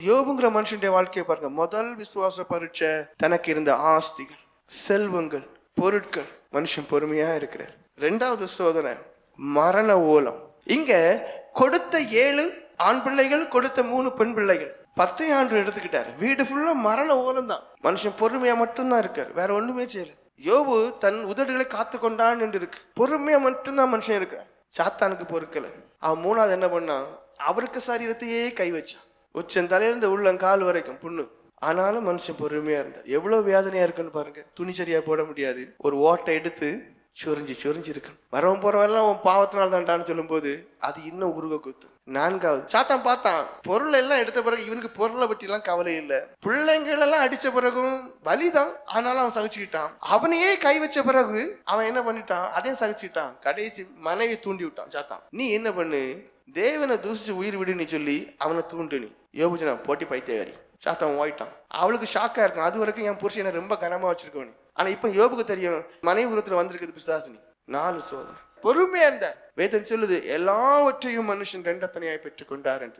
யோபுங்கிற மனுஷனுடைய வாழ்க்கையை பாருங்க. முதல் விசுவாச பரீட்சை தனக்கு இருந்த ஆஸ்திகள், செல்வங்கள், பொருட்கள். மனுஷன் பொறுமையா இருக்கிறார். 2வது சோதனை மரண ஓலம். இங்க கொடுத்த 7 ஆண் பிள்ளைகள், கொடுத்த 3 பெண் பிள்ளைகள், 10 ஆண்டு எடுத்துக்கிட்டாரு. வீடு ஃபுல்லா மரண ஓலம் தான். மனுஷன் பொறுமையா மட்டும்தான் இருக்காரு, வேற ஒண்ணுமே செய்யல. யோபு தன் உதடுகளை காத்து கொண்டான் என்று இருக்கு. பொறுமையா மட்டும்தான் மனுஷன் இருக்கார். சாத்தானுக்கு பொறுக்கல. அவன் 3வது என்ன பண்ணான்? அவருக்கு சரீரத்தையே கை வச்சான். உச்சன் தலையிலிருந்து உள்ளங்கால் வரைக்கும் புண்ணு. ஆனாலும் மனுஷன் பொறுமையா இருந்தார். எவ்வளவு வேதனையா இருக்குன்னு பாருங்க. துணி சரியா போட முடியாது. ஒரு ஓட்டை எடுத்து சொரிஞ்சு இருக்கணும். வரவன் போறவெல்லாம் அவன் பாவத்தினால் தான்டான்னு சொல்லும் போது அது இன்னும் உருக குத்து. 4வது சாத்தான் பார்த்தான். பொருள் எல்லாம் எடுத்த பிறகு இவனுக்கு பொருளை பற்றி எல்லாம் கவலை இல்லை. பிள்ளைங்கள் எல்லாம் அடிச்ச பிறகும் வலிதான், ஆனாலும் அவன் சகிச்சுக்கிட்டான். அவனையே கை வச்ச பிறகு அவன் என்ன பண்ணிட்டான்? அதையும் சகிச்சுக்கிட்டான். கடைசி மனைவி தூண்டி விட்டான் சாத்தான். நீ என்ன பண்ணு? தேவனை தூசிச்சு உயிர் விடுன்னு சொல்லி அவனை தூண்டு. நீ யோபுஜனா போட்டி பைத்தியகாரி. சாத்தான் ஓயிட்டான். அவளுக்கு ஷாக்கா இருக்கும். அது வரைக்கும் என் புருஷனை ரொம்ப கனமா வச்சிருக்கவனு. ஆனா இப்ப யோபுக்கு தெரியும் மனைவி உருவத்துல வந்திருக்குது பிசாசினி. 4 சோதனை. பொறுமையா இருந்த வேதம் சொல்லுது எல்லாவற்றையும் மனுஷன் 2 தனியாய் பெற்றுக் கொண்டார் என்று.